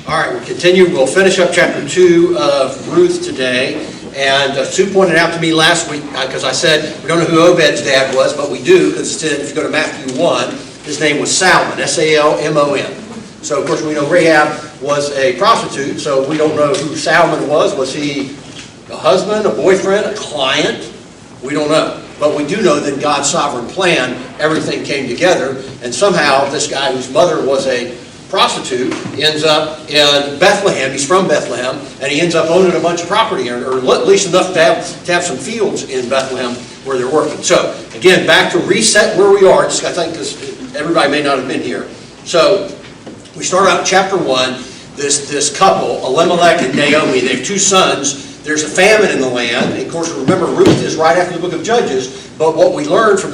All right, we'll continue. We'll finish up chapter 2 of Ruth today. And Sue pointed out to me last week, because I said we don't know who Obed's dad was, but we do, because it said if you go to Matthew 1, his name was Salmon, S-A-L-M-O-N. So, of course, we know Rahab was a prostitute, so we don't know who Salmon was. Was he a husband, a boyfriend, a client? We don't know. But we do know that in God's sovereign plan, everything came together, and somehow this guy whose mother was a prostitute ends up in Bethlehem. He's from Bethlehem, and he ends up owning a bunch of property, or at least enough to have some fields in Bethlehem where they're working. So, again, back to reset where we are. I think because everybody may not have been here. So, we start out in chapter 1. This couple, Elimelech and Naomi, they have 2 sons. There's a famine in the land. And of course, remember, Ruth is right after the book of Judges. But what we learned from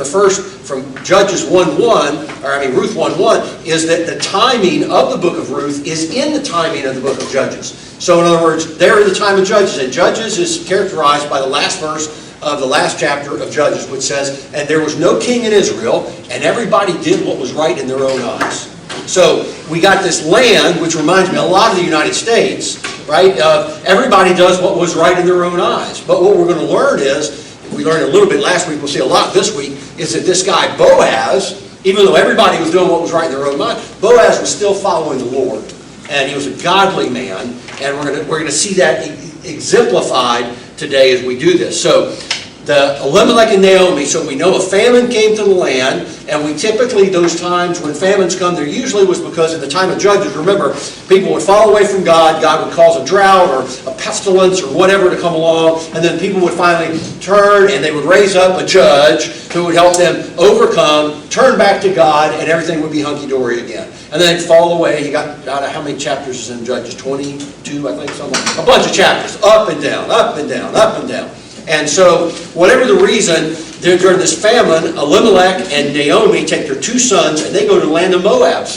Judges 1:1, Ruth 1:1, is that the timing of the book of Ruth is in the timing of the book of Judges. So in other words, they're in the time of Judges. And Judges is characterized by the last verse of the last chapter of Judges, which says, "And there was no king in Israel, and everybody did what was right in their own eyes." So we got this land, which reminds me a lot of the United States, right? Everybody does what was right in their own eyes. But what we're going to learn is, we learned a little bit last week, we'll see a lot this week, is that this guy Boaz, even though everybody was doing what was right in their own mind, Boaz was still following the Lord. And he was a godly man, and we're going to see that exemplified today as we do this. So, the Elimelech and Naomi, so we know a famine came to the land, and we typically, those times when famines come, there usually was because in the time of Judges, remember, people would fall away from God, God would cause a drought or a pestilence or whatever to come along, and then people would finally turn and they would raise up a judge who would help them overcome, turn back to God, and everything would be hunky-dory again. And then they'd fall away. You got how many chapters is in Judges? 22, I think, something. A bunch of chapters, up and down, up and down, up and down. And so, whatever the reason, during this famine, Elimelech and Naomi take their 2 sons and they go to the land of Moab,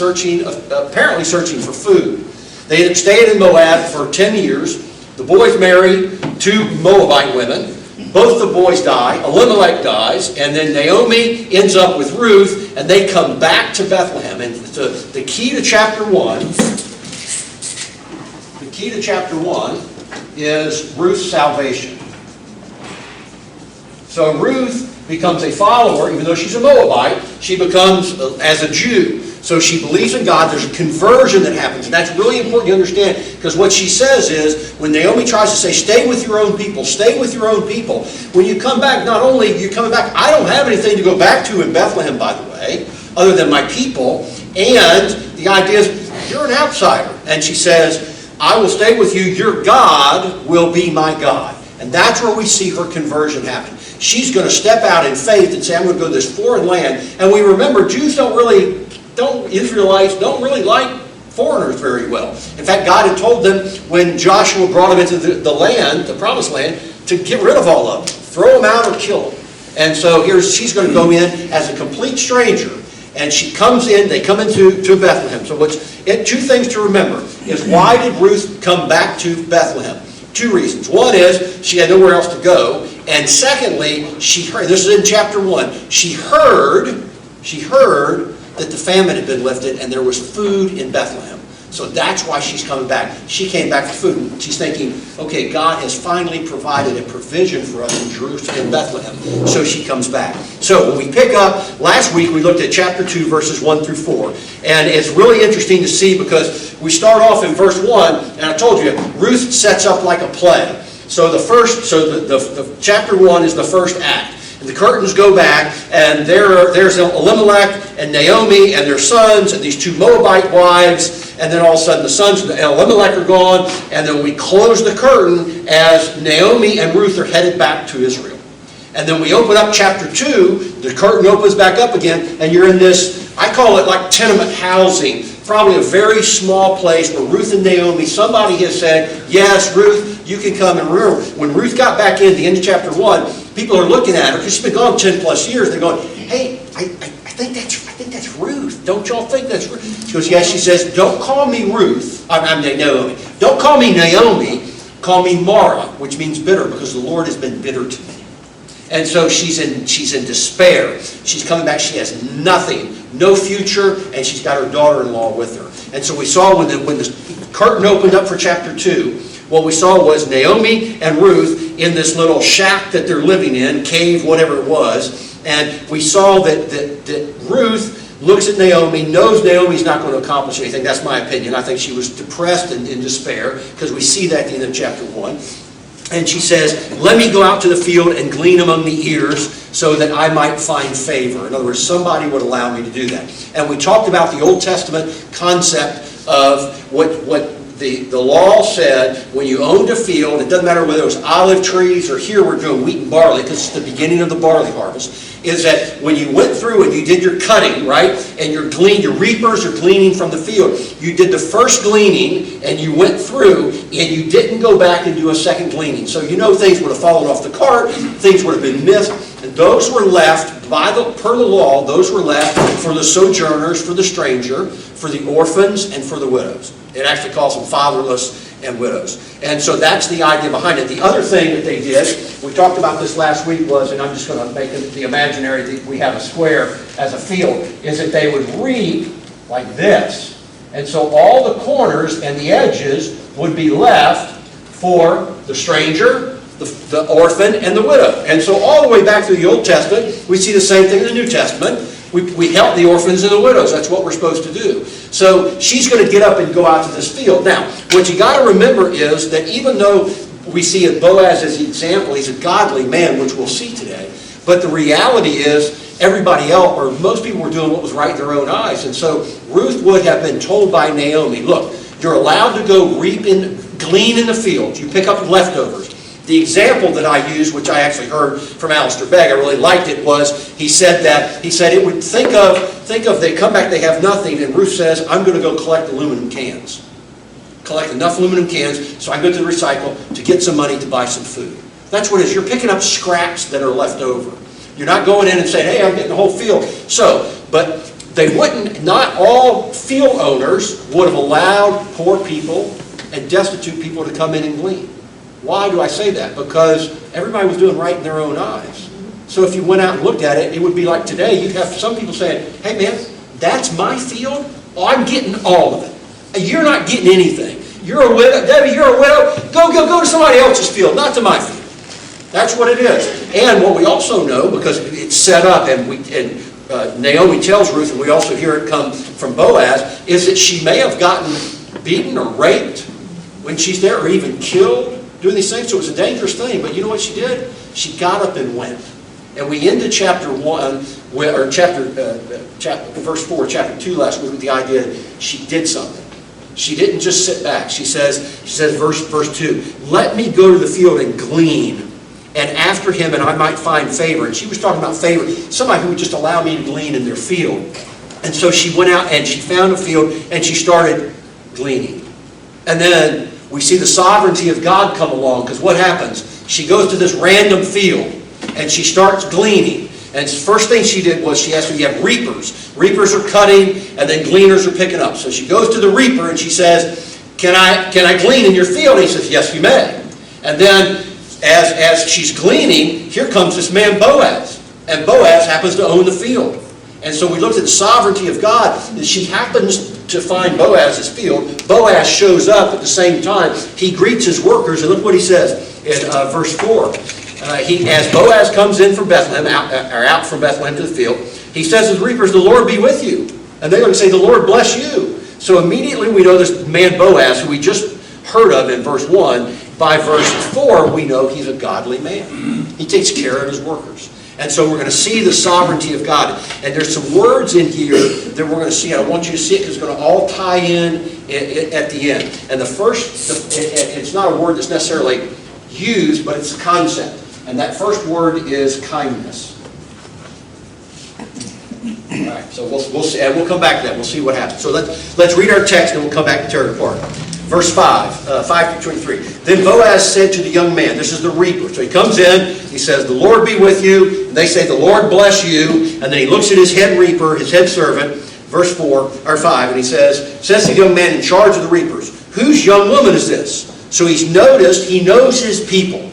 apparently searching for food. They stayed in Moab for 10 years. The boys marry 2 Moabite women. Both the boys die. Elimelech dies. And then Naomi ends up with Ruth, and they come back to Bethlehem. And the key to chapter 1, is Ruth's salvation. So Ruth becomes a follower, even though she's a Moabite, she becomes as a Jew. So she believes in God. There's a conversion that happens. And that's really important to understand, because what she says is, when Naomi tries to say, stay with your own people, stay with your own people, when you come back, not only you're coming back, I don't have anything to go back to in Bethlehem, by the way, other than my people. And the idea is, you're an outsider. And she says, I will stay with you. Your God will be my God. And that's where we see her conversion happen. She's going to step out in faith and say, I'm going to go to this foreign land. And we remember, Israelites don't really like foreigners very well. In fact, God had told them when Joshua brought them into the land, the promised land, to get rid of all of them. Throw them out or kill them. And so she's going to go in as a complete stranger. And she comes in, they come into Bethlehem. So 2 things to remember is, why did Ruth come back to Bethlehem? 2 reasons. One is she had nowhere else to go. And secondly, she heard, this is in chapter 1, she heard that the famine had been lifted and there was food in Bethlehem. So that's why she's coming back. She came back for food. And she's thinking, okay, God has finally provided a provision for us in Jerusalem, in Bethlehem. So she comes back. So when we pick up, last week we looked at chapter 2, verses 1 through 4. And it's really interesting to see, because we start off in verse 1, and I told you, Ruth sets up like a play. So the chapter 1 is the first act. And the curtains go back, and there's Elimelech and Naomi and their sons and these 2 Moabite wives, and then all of a sudden the sons of Elimelech are gone, and then we close the curtain as Naomi and Ruth are headed back to Israel. And then we open up chapter 2, the curtain opens back up again, and you're in this, I call it like tenement housing, probably a very small place where Ruth and Naomi, somebody has said, yes, Ruth, you can come. And remember, when Ruth got back in at the end of chapter 1, people are looking at her, because she's been gone 10 plus years, they're going, hey, I think that's Ruth. Don't y'all think that's Ruth? She goes, yes. She says, don't call me Ruth. I'm Naomi. Don't call me Naomi. Call me Mara, which means bitter, because the Lord has been bitter to me. And so she's in despair. She's coming back. She has nothing, no future, and she's got her daughter-in-law with her. And so we saw when the curtain opened up for chapter 2, what we saw was Naomi and Ruth in this little shack that they're living in, cave, whatever it was. And we saw that Ruth looks at Naomi, knows Naomi's not going to accomplish anything. That's my opinion. I think she was depressed and in despair, because we see that at the end of chapter 1. And she says, let me go out to the field and glean among the ears so that I might find favor. In other words, somebody would allow me to do that. And we talked about the Old Testament concept of what the law said. When you owned a field, it doesn't matter whether it was olive trees or here we're doing wheat and barley because it's the beginning of the barley harvest, is that when you went through and you did your cutting, right, and your reapers are gleaning from the field, you did the first gleaning and you went through and you didn't go back and do a second gleaning. So things would have fallen off the cart, things would have been missed, and those were left per the law, those were left for the sojourners, for the stranger, for the orphans, and for the widows. It actually calls them fatherless and widows. And so that's the idea behind it. The other thing that they did, we talked about this last week, was, and I'm just going to make it the imaginary, that we have a square as a field, is that they would reap like this. And so all the corners and the edges would be left for the stranger, the orphan, and the widow. And so all the way back through the Old Testament, we see the same thing in the New Testament. We help the orphans and the widows. That's what we're supposed to do. So she's going to get up and go out to this field. Now, what you got to remember is that even though we see Boaz as the example, he's a godly man, which we'll see today, but the reality is everybody else, or most people, were doing what was right in their own eyes. And so Ruth would have been told by Naomi, look, you're allowed to go glean in the field. You pick up leftovers. The example that I used, which I actually heard from Alistair Begg, I really liked it, was he said it would think of they come back, they have nothing, and Ruth says, I'm going to go collect aluminum cans. Collect enough aluminum cans so I can go to the recycle to get some money to buy some food. That's what it is. You're picking up scraps that are left over. You're not going in and saying, hey, I'm getting the whole field. But they wouldn't, not all field owners would have allowed poor people and destitute people to come in and glean. Why do I say that? Because everybody was doing right in their own eyes. So if you went out and looked at it, it would be like today, you'd have some people saying, hey man, that's my field? Oh, I'm getting all of it. You're not getting anything. You're a widow. Debbie, you're a widow. Go to somebody else's field, not to my field. That's what it is. And what we also know, because it's set up, and Naomi tells Ruth, and we also hear it come from Boaz, is that she may have gotten beaten or raped when she's there, or even killed doing these things. So it was a dangerous thing. But you know what she did? She got up and went. And we ended chapter 1, or verse 4, chapter 2 last week with the idea that she did something. She didn't just sit back. She says verse 2, let me go to the field and glean, and after him, and I might find favor. And she was talking about favor, somebody who would just allow me to glean in their field. And so she went out and she found a field and she started gleaning. And then we see the sovereignty of God come along, because what happens? She goes to this random field and she starts gleaning. And the first thing she did was she asked if you have reapers. Reapers are cutting and then gleaners are picking up. So she goes to the reaper and she says, can I glean in your field? And he says, yes, you may. And then as she's gleaning, here comes this man Boaz. And Boaz happens to own the field. And so we looked at the sovereignty of God, that she happens to find Boaz's field. Boaz shows up at the same time. He greets his workers, and look what he says in verse 4. As Boaz comes in from Bethlehem, out from Bethlehem to the field, he says to the reapers, the Lord be with you. And they're going to say, the Lord bless you. So immediately we know this man Boaz, who we just heard of in verse 1, by verse 4 we know he's a godly man. He takes care of his workers. And so we're going to see the sovereignty of God. And there's some words in here that we're going to see. I want you to see it because it's going to all tie in at the end. And the first, it's not a word that's necessarily used, but it's a concept. And that first word is kindness. All right, so we'll see, and we'll come back to that. We'll see what happens. So let's read our text and we'll come back to tear it apart. Verse 5 through 23. Then Boaz said to the young man, this is the reaper. So he comes in, he says, the Lord be with you. And they say, the Lord bless you. And then he looks at his head reaper, his head servant, verse 5, and he says to the young man in charge of the reapers, whose young woman is this? So he knows his people.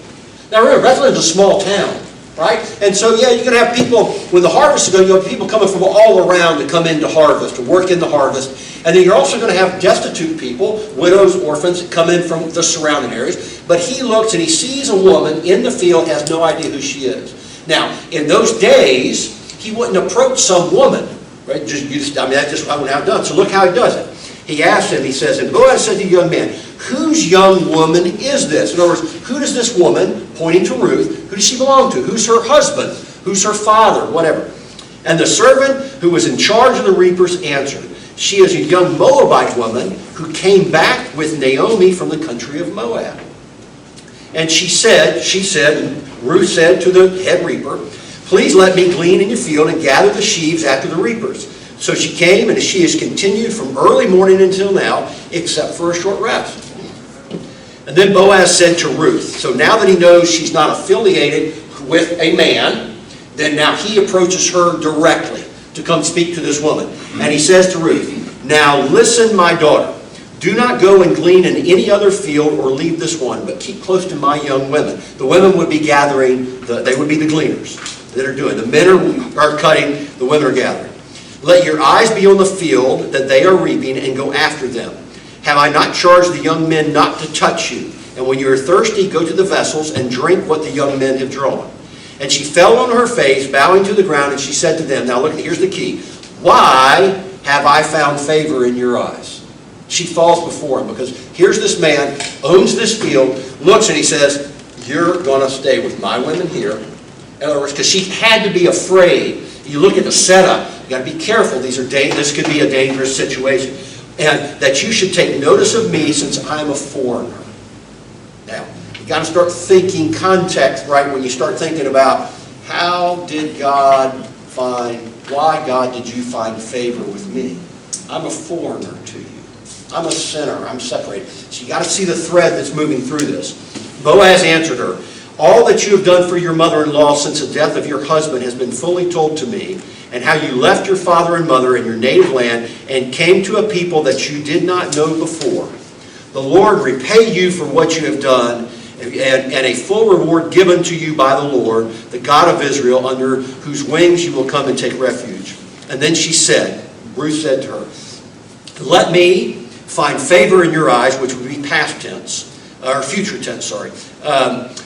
Now remember, Bethlehem's a small town. right? And so, yeah, you're going to have people, when the harvest is going, you have people coming from all around to come into harvest, to work in the harvest. And then you're also going to have destitute people, widows, orphans, that come in from the surrounding areas. But he looks and he sees a woman in the field, has no idea who she is. Now, in those days, he wouldn't approach some woman, right? That's just how it done. So look how he does it. He asks him, he says, and Boaz said to the young man, whose young woman is this? In other words, who does this woman, pointing to Ruth, who does she belong to? Who's her husband? Who's her father? Whatever. And the servant who was in charge of the reapers answered, she is a young Moabite woman who came back with Naomi from the country of Moab. And she said, Ruth said to the head reaper, please let me glean in your field and gather the sheaves after the reapers. So she came, and she has continued from early morning until now, except for a short rest. And then Boaz said to Ruth, so now that he knows she's not affiliated with a man, then now he approaches her directly to come speak to this woman. And he says to Ruth, now listen, my daughter, do not go and glean in any other field or leave this one, but keep close to my young women. The women would be gathering, they would be the gleaners that are doing. The men are cutting, the women are gathering. Let your eyes be on the field that they are reaping and go after them. Have I not charged the young men not to touch you? And when you are thirsty, go to the vessels and drink what the young men have drawn. And she fell on her face, bowing to the ground, and she said to them, now look, here's the key. Why have I found favor in your eyes? She falls before him because here's this man, owns this field, looks and he says, you're going to stay with my women here. In other words, because she had to be afraid. You look at the setup, you got to be careful. This could be a dangerous situation. And that you should take notice of me since I'm a foreigner. Now, you got to start thinking context, right? When you start thinking about why God did you find favor with me? I'm a foreigner to you. I'm a sinner. I'm separated. So you got to see the thread that's moving through this. Boaz answered her, all that you have done for your mother-in-law since the death of your husband has been fully told to me, and how you left your father and mother in your native land and came to a people that you did not know before. The Lord repay you for what you have done, and a full reward given to you by the Lord, the God of Israel, under whose wings you will come and take refuge. And then Ruth said to her, let me find favor in your eyes, which would be past tense, or future tense, sorry.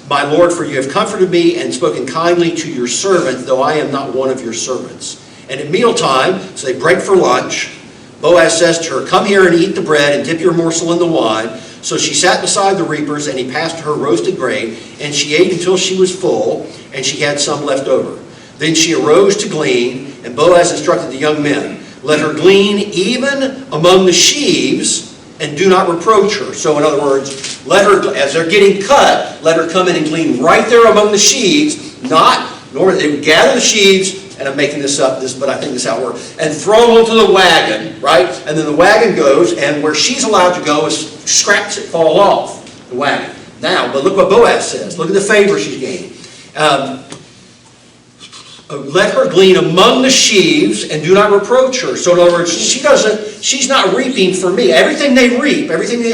My Lord, for you have comforted me and spoken kindly to your servant, though I am not one of your servants. And at mealtime, so they break for lunch, Boaz says to her, come here and eat the bread and dip your morsel in the wine. So she sat beside the reapers, and he passed her roasted grain, and she ate until she was full, and she had some left over. Then she arose to glean, and Boaz instructed the young men, let her glean even among the sheaves, and do not reproach her. So in other words, let her, as they're getting cut, let her come in and glean right there among the sheaves, nor they would gather the sheaves, and I'm making this up, but I think this is how it works, and throw them onto the wagon, right? And then the wagon goes, and where she's allowed to go is scraps that fall off the wagon. Now, but look what Boaz says. Look at the favor she's gaining. Let her glean among the sheaves and do not reproach her. So in other words, she's not reaping for me. Everything they reap,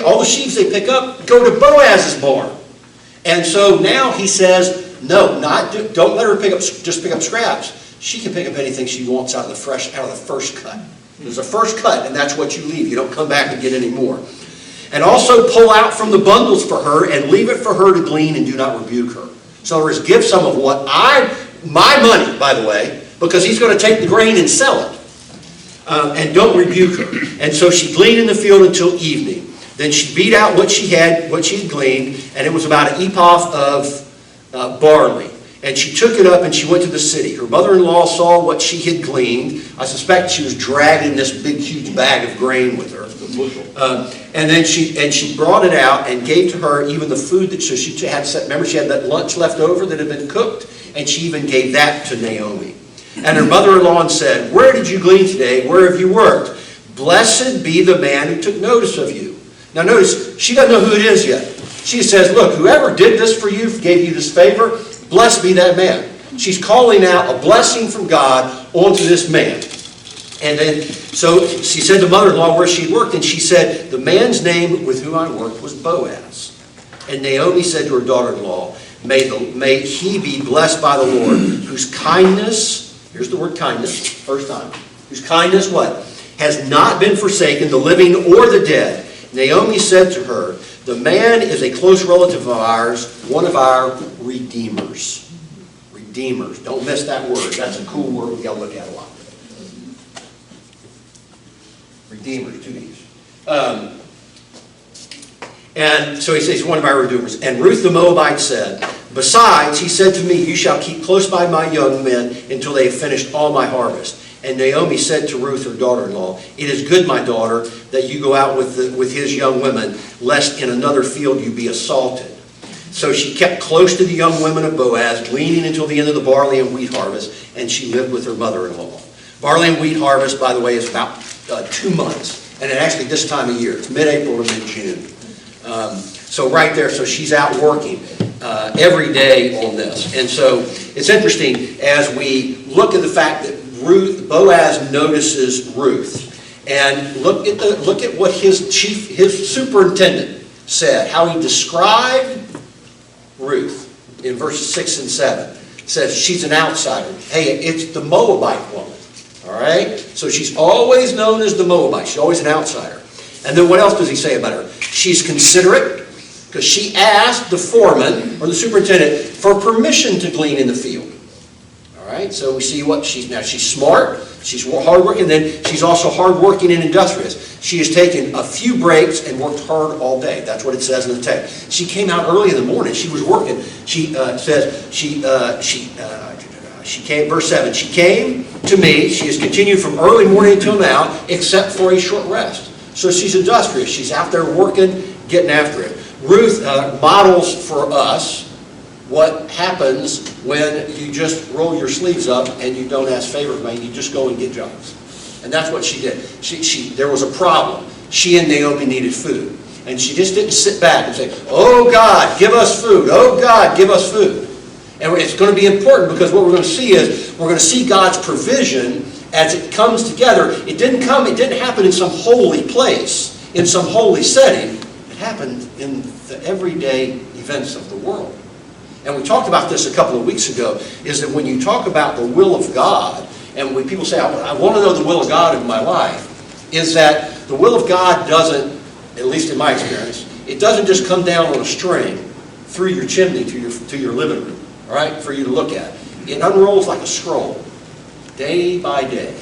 all the sheaves they pick up go to Boaz's barn. And so now he says, no, don't let her just pick up scraps. She can pick up anything she wants out of the first cut. There's a first cut, and that's what you leave. You don't come back and get any more. And also pull out from the bundles for her and leave it for her to glean and do not rebuke her. So in other words, give some of my money, by the way, because he's going to take the grain and sell it. And don't rebuke her. And so she gleaned in the field until evening. Then she beat out what she had gleaned, and it was about an ephah of barley. And she took it up and she went to the city. Her mother-in-law saw what she had gleaned. I suspect she was dragging this big, huge bag of grain with her. And then she brought it out and gave to her even the food that she had set. Remember, she had that lunch left over that had been cooked, and she even gave that to Naomi. And her mother-in-law said, where did you glean today? Where have you worked? Blessed be the man who took notice of you. Now notice, she doesn't know who it is yet. She says, look, whoever did this for you, gave you this favor, blessed be that man. She's calling out a blessing from God onto this man. And then, so she said to mother-in-law where she worked, and she said, the man's name with whom I worked was Boaz. And Naomi said to her daughter-in-law, May he be blessed by the Lord, whose kindness, here's the word kindness, first time, whose kindness, what? Has not been forsaken, the living or the dead. Naomi said to her, the man is a close relative of ours, one of our redeemers. Redeemers. Don't miss that word. That's a cool word we got to look at a lot. Redeemers, two D's. And so he says, one of our redeemers. And Ruth the Moabite said, besides, he said to me, you shall keep close by my young men until they have finished all my harvest. And Naomi said to Ruth, her daughter-in-law, it is good, my daughter, that you go out with his young women, lest in another field you be assaulted. So she kept close to the young women of Boaz, gleaning until the end of the barley and wheat harvest, and she lived with her mother-in-law. Barley and wheat harvest, by the way, is about 2 months. And actually this time of year, it's mid-April to mid-June. So right there, so she's out working every day on this. And so it's interesting as we look at the fact that Boaz notices Ruth, and look at what his superintendent said, how he described Ruth in verses 6 and 7. It says she's an outsider. Hey, it's the Moabite woman. All right? So she's always known as the Moabite. She's always an outsider. And then what else does he say about her? She's considerate, because she asked the foreman or the superintendent for permission to glean in the field. All right? So we see what she's smart, she's hardworking, and then she's also hardworking and industrious. She has taken a few breaks and worked hard all day. That's what it says in the text. She came out early in the morning. She was working. She says she came, verse 7, she came to me. She has continued from early morning until now, except for a short rest. So she's industrious. She's out there working, getting after it. Ruth models for us what happens when you just roll your sleeves up and you don't ask favors, man. You just go and get jobs. And that's what she did. There was a problem. She and Naomi needed food. And she just didn't sit back and say, oh God, give us food. Oh God, give us food. And it's going to be important, because what we're going to see is we're going to see God's provision as it comes together. It didn't happen in some holy place, in some holy setting. It happened in the everyday events of the world. And we talked about this a couple of weeks ago, is that when you talk about the will of God, and when people say, I want to know the will of God in my life, is that the will of God doesn't, at least in my experience, it doesn't just come down on a string through your chimney to your living room, all right, for you to look at. It unrolls like a scroll. Day by day,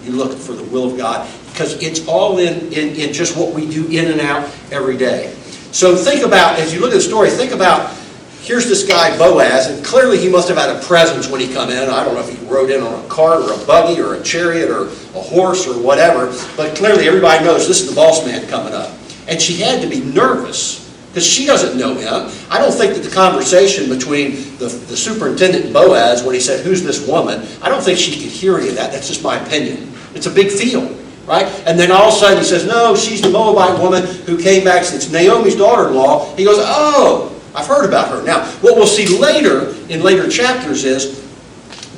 you look for the will of God, because it's all in just what we do in and out every day. So think about, as you look at the story, think about, here's this guy Boaz, and clearly he must have had a presence when he come in. I don't know if he rode in on a cart or a buggy or a chariot or a horse or whatever, but clearly everybody knows this is the boss man coming up. And she had to be nervous, because she doesn't know him. I don't think that the conversation between the superintendent and Boaz, when he said, who's this woman, I don't think she could hear any of that. That's just my opinion. It's a big field, right? And then all of a sudden he says, no, she's the Moabite woman who came back since Naomi's daughter-in-law. He goes, oh, I've heard about her. Now, what we'll see later, in later chapters, is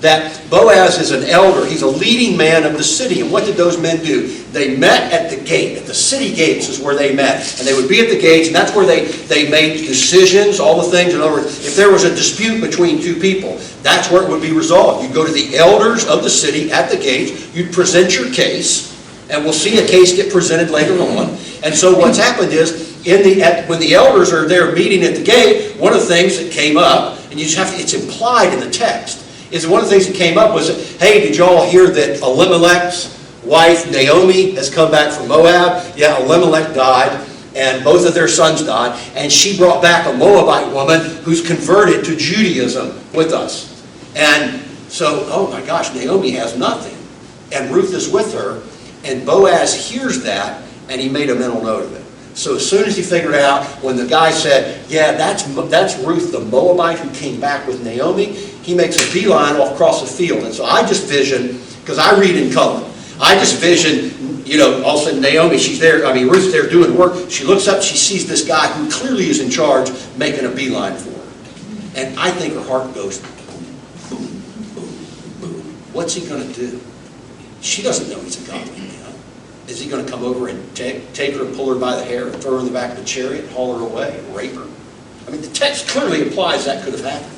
that Boaz is an elder. He's a leading man of the city. And what did those men do? They met at the gate. At the city gates is where they met. And they would be at the gates, and that's where they made decisions, all the things. In other words, if there was a dispute between two people, that's where it would be resolved. You'd go to the elders of the city at the gates. You'd present your case, and we'll see a case get presented later on. And so what's happened is, when the elders are there meeting at the gate, one of the things that came up, and you just have to, it's implied in the text, is one of the things that came up was, hey, did y'all hear that Elimelech's wife Naomi has come back from Moab? Yeah, Elimelech died, and both of their sons died, and she brought back a Moabite woman who's converted to Judaism with us. And so, oh my gosh, Naomi has nothing, and Ruth is with her, and Boaz hears that, and he made a mental note of it. So as soon as he figured out, when the guy said, yeah, that's Ruth the Moabite who came back with Naomi, he makes a beeline off across the field. And so I just vision, because I read in color, I just vision, all of a sudden Naomi, Ruth's there doing work. She looks up, she sees this guy who clearly is in charge making a beeline for her. And I think her heart goes, boom, boom, boom. What's he going to do? She doesn't know he's a godly man. Is he going to come over and take her and pull her by the hair and throw her in the back of the chariot and haul her away and rape her? I mean, the text clearly implies that could have happened.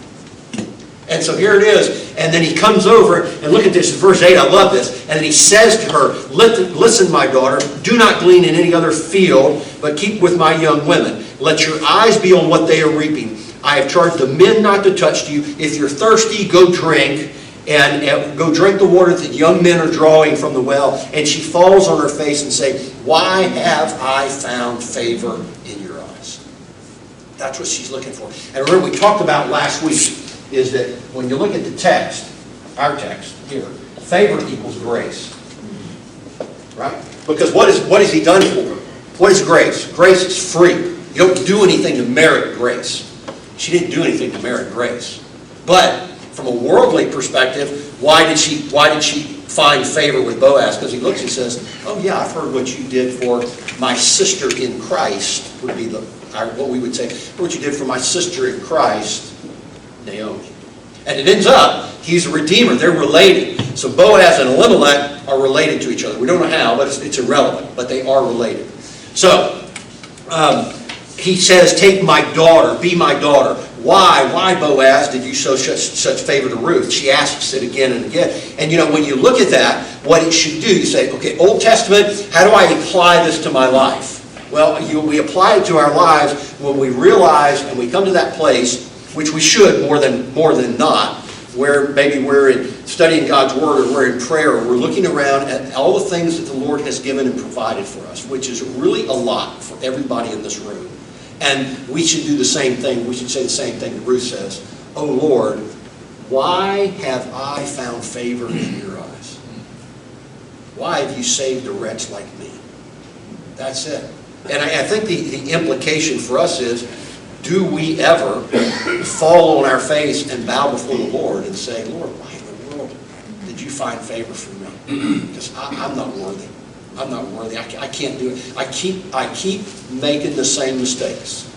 And so here it is, and then he comes over, and look at this, in verse 8, I love this, and then he says to her, listen, my daughter, do not glean in any other field, but keep with my young women. Let your eyes be on what they are reaping. I have charged the men not to touch you. If you're thirsty, go drink, and go drink the water that young men are drawing from the well. And she falls on her face and says, why have I found favor in your eyes? That's what she's looking for. And remember, we talked about last week, is that when you look at the text, our text here, favor equals grace. Right? Because what has he done for her? What is grace? Grace is free. You don't do anything to merit grace. She didn't do anything to merit grace. But from a worldly perspective, why did she find favor with Boaz? Because he looks and says, oh yeah, I've heard what you did for my sister in Christ, would be what we would say, what you did for my sister in Christ, Naomi. And it ends up, he's a redeemer. They're related. So Boaz and Elimelech are related to each other. We don't know how, but it's irrelevant. But they are related. So, he says, take my daughter, be my daughter. Why? Why, Boaz, did you show such favor to Ruth? She asks it again and again. And when you look at that, what it should do, you say, okay, Old Testament, how do I apply this to my life? Well, we apply it to our lives when we realize and we come to that place, which we should more than not, where maybe we're studying God's Word or we're in prayer or we're looking around at all the things that the Lord has given and provided for us, which is really a lot for everybody in this room. And we should do the same thing. We should say the same thing that Ruth says. Oh Lord, why have I found favor in your eyes? Why have you saved a wretch like me? That's it. And I think the implication for us is, do we ever fall on our face and bow before the Lord and say, Lord, why in the world did you find favor for me? Because I'm not worthy. I'm not worthy. I can't do it. I keep making the same mistakes.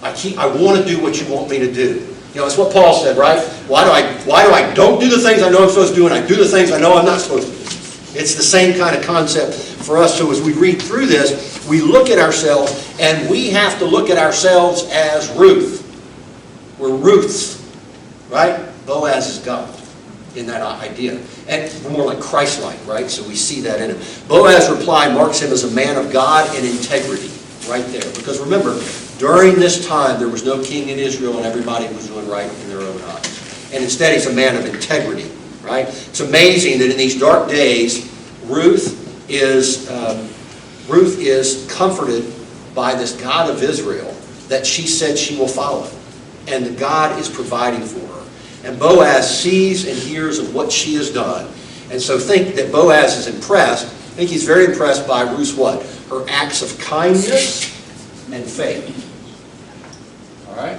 I want to do what you want me to do. That's what Paul said, right? Why do I don't do the things I know I'm supposed to do, and I do the things I know I'm not supposed to do? It's the same kind of concept for us. So as we read through this, we look at ourselves, and we have to look at ourselves as Ruth. We're Ruths, right? Boaz is God in that idea. And we're more like Christ-like, right? So we see that in him. Boaz's reply marks him as a man of God and integrity, right there. Because remember, during this time, there was no king in Israel, and everybody was doing right in their own eyes. And instead, he's a man of integrity, right? It's amazing that in these dark days, Ruth is comforted by this God of Israel that she said she will follow. And that God is providing for her. And Boaz sees and hears of what she has done. And so think that Boaz is impressed. I think he's very impressed by Ruth's what? Her acts of kindness and faith. All right?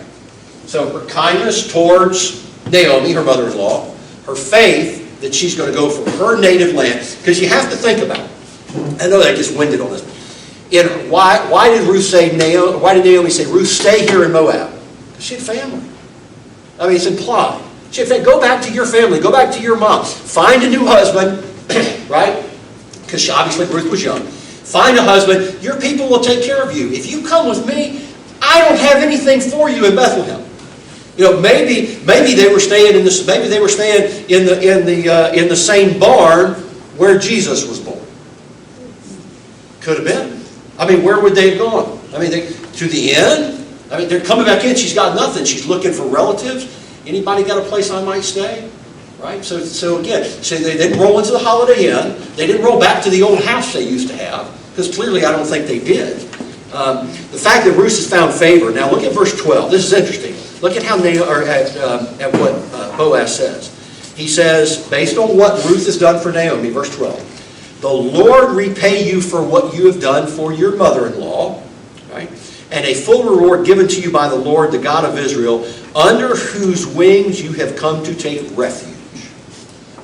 So her kindness towards Naomi, her mother-in-law. Her faith that she's going to go from her native land. Because you have to think about it. I know that I just winded on this. Why did Naomi say, Ruth, stay here in Moab? Because she had family. I mean, it's implied. She had family. Go back to your family. Go back to your mom. Find a new husband, right? Because obviously Ruth was young. Find a husband. Your people will take care of you. If you come with me, I don't have anything for you in Bethlehem. Maybe they were staying in this. Maybe they were staying in the same barn where Jesus was born. Could have been. I mean, where would they have gone? I mean, to the inn? I mean, they're coming back in. She's got nothing. She's looking for relatives. Anybody got a place I might stay? Right? So again, they didn't roll into the Holiday Inn. They didn't roll back to the old house they used to have, because clearly I don't think they did. The fact that Ruth has found favor. Now look at verse 12. This is interesting. Look at at what Boaz says. He says, based on what Ruth has done for Naomi, verse 12. The Lord repay you for what you have done for your mother-in-law, right? And a full reward given to you by the Lord, the God of Israel, under whose wings you have come to take refuge.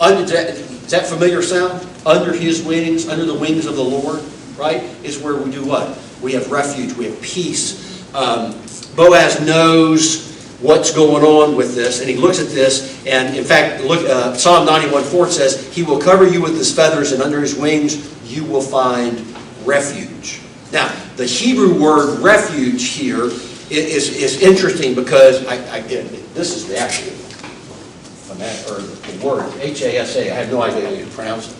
Is that familiar sound? Under his wings, under the wings of the Lord, right? Is where we do what? We have refuge, we have peace. Boaz knows what's going on with this, and he looks at this, and in fact, look, Psalm 91:4 says, he will cover you with his feathers, and under his wings you will find refuge. Now, the Hebrew word refuge here is interesting because this is the actual or the word, H-A-S-A. I have no idea how you pronounce it.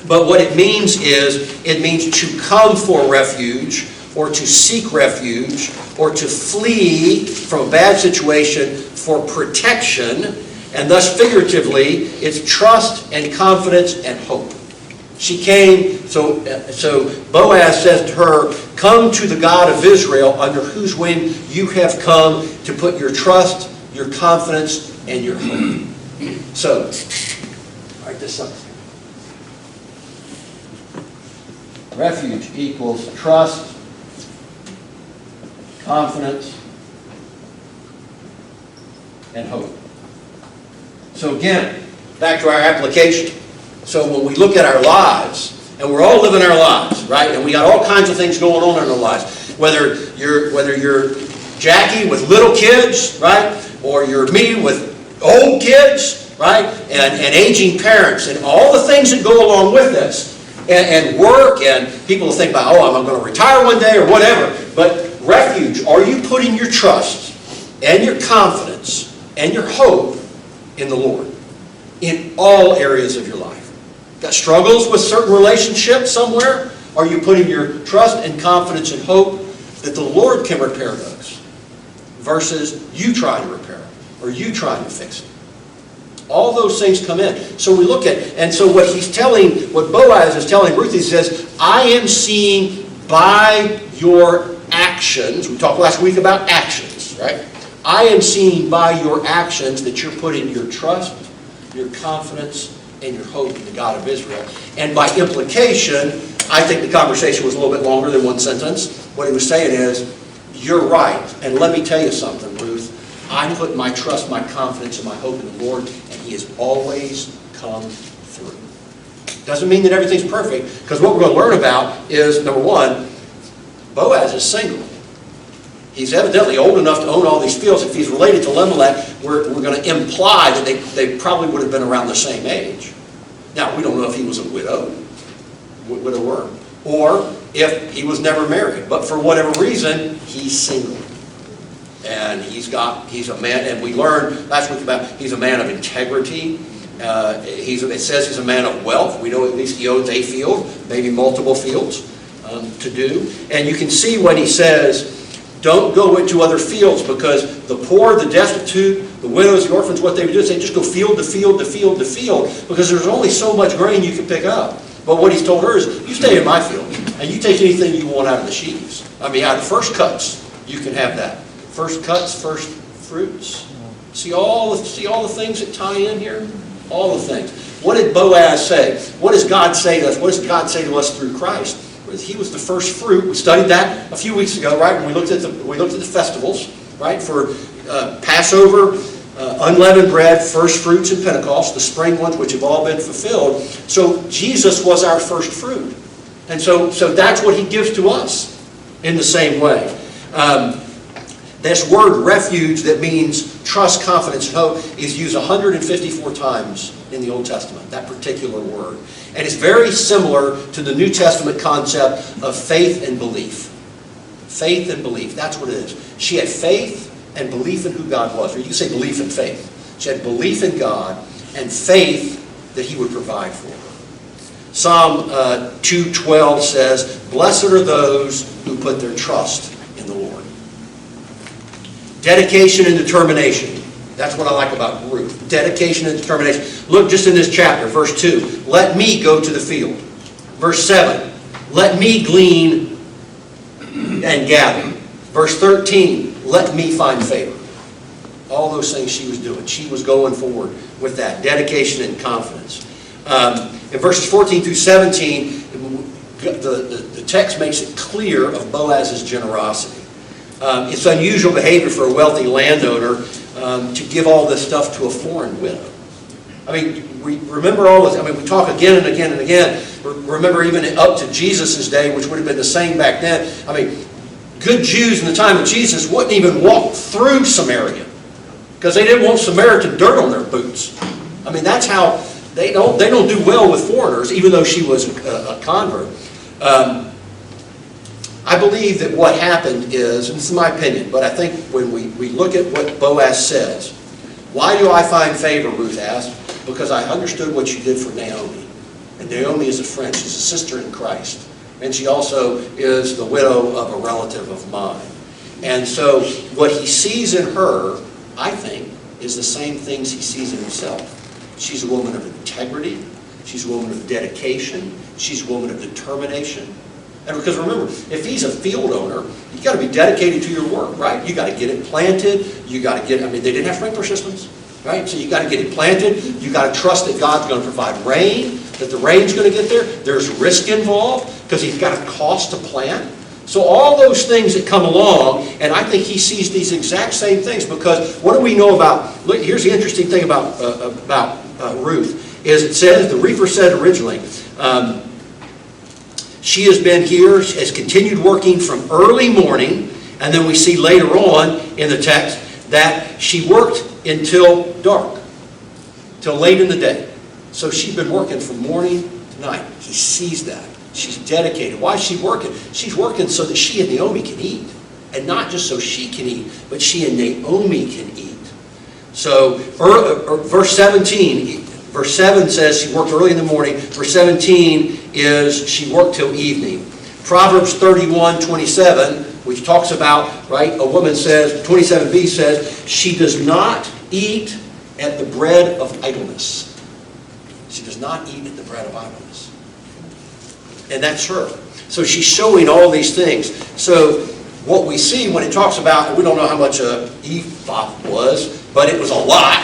But what it means is, it means to come for refuge, or to seek refuge, or to flee from a bad situation for protection, and thus figuratively, it's trust and confidence and hope. She came, so Boaz says to her, come to the God of Israel, under whose wing you have come to put your trust, your confidence, and your hope. So, write this up. Refuge equals trust, confidence, and hope. So again, back to our application. So when we look at our lives, and we're all living our lives, right? And we got all kinds of things going on in our lives. Whether you're Jackie with little kids, right? Or you're me with old kids, right? And aging parents, and all the things that go along with this. And work, and people think about, I'm going to retire one day or whatever. But refuge, are you putting your trust and your confidence and your hope in the Lord in all areas of your life? Got struggles with certain relationships somewhere? Are you putting your trust and confidence and hope that the Lord can repair those versus you trying to repair it or you trying to fix it? All those things come in. So we look at, and so what Boaz is telling Ruth, he says, I am seeing by your actions, we talked last week about actions, right? I am seeing by your actions that you're putting your trust, your confidence, and your hope in the God of Israel. And by implication, I think the conversation was a little bit longer than one sentence. What he was saying is, you're right. And let me tell you something, Ruth. I put my trust, my confidence, and my hope in the Lord, and He has always come through. Doesn't mean that everything's perfect, because what we're going to learn about is, number one, Boaz is single. He's evidently old enough to own all these fields. If he's related to Elimelech, we're going to imply that they probably would have been around the same age. Now, we don't know if he was a widower, or if he was never married. But for whatever reason, he's single. And he's a man, and we learned last week about he's a man of integrity. It says he's a man of wealth. We know at least he owns a field, maybe multiple fields to do. And you can see when he says, don't go into other fields, because the poor, the destitute, the widows, the orphans, what they would do is they just go field to field to field to field, because there's only so much grain you can pick up. But what he's told her is, you stay in my field, and you take anything you want out of the sheaves. Out of first cuts, you can have that. First cuts, first fruits. See all the things that tie in here? All the things. What did Boaz say? What does God say to us? What does God say to us through Christ? He was the first fruit. We studied that a few weeks ago, right? When we looked at the festivals, right? For Passover, unleavened bread, first fruits, and Pentecost, the spring ones, which have all been fulfilled. So Jesus was our first fruit, and so that's what He gives to us in the same way. This word refuge, that means trust, confidence, and hope, is used 154 times in the Old Testament, that particular word. And it's very similar to the New Testament concept of faith and belief. Faith and belief, that's what it is. She had faith and belief in who God was. Or you can say belief and faith. She had belief in God and faith that He would provide for her. Psalm 2:12 says, blessed are those who put their trust in the Lord. Dedication and determination. That's what I like about Ruth. Dedication and determination. Look just in this chapter, verse 2. Let me go to the field. Verse 7. Let me glean and gather. Verse 13. Let me find favor. All those things she was doing. She was going forward with that. Dedication and confidence. In verses 14 through 17, the text makes it clear of Boaz's generosity. It's unusual behavior for a wealthy landowner to give all this stuff to a foreign widow. We remember all this. We talk again and again and again. Remember even up to Jesus' day, which would have been the same back then. Good Jews in the time of Jesus wouldn't even walk through Samaria because they didn't want Samaritan dirt on their boots. That's how they don't do well with foreigners, even though she was a convert. I believe that what happened is, and this is my opinion, but I think when we look at what Boaz says, why do I find favor, Ruth asked? Because I understood what you did for Naomi. And Naomi is a friend. She's a sister in Christ. And she also is the widow of a relative of mine. And so what he sees in her, I think, is the same things he sees in himself. She's a woman of integrity. She's a woman of dedication. She's a woman of determination. And because remember, if he's a field owner, you've got to be dedicated to your work, right? You've got to get it planted. You got to get, I mean, they didn't have sprinkler systems, right? So you got to get it planted. You got to trust that God's going to provide rain, that the rain's going to get there. There's risk involved because he's got a cost to plant. So all those things that come along, and I think he sees these exact same things, because what do we know about, look, here's the interesting thing about Ruth, is it says, the reaper said originally, she has been here, has continued working from early morning, and then we see later on in the text that she worked until dark, till late in the day. So she's been working from morning to night. He sees that. She's dedicated. Why is she working? She's working so that she and Naomi can eat. And not just so she can eat, but she and Naomi can eat. So verse 17, verse 7 says she worked early in the morning. Verse 17 is she worked till evening. Proverbs 31:27, which talks about, right, a woman says, 27b says, she does not eat at the bread of idleness. She does not eat at the bread of idleness. And that's her. So she's showing all these things. So what we see when it talks about, we don't know how much a ephah was, but it was a lot.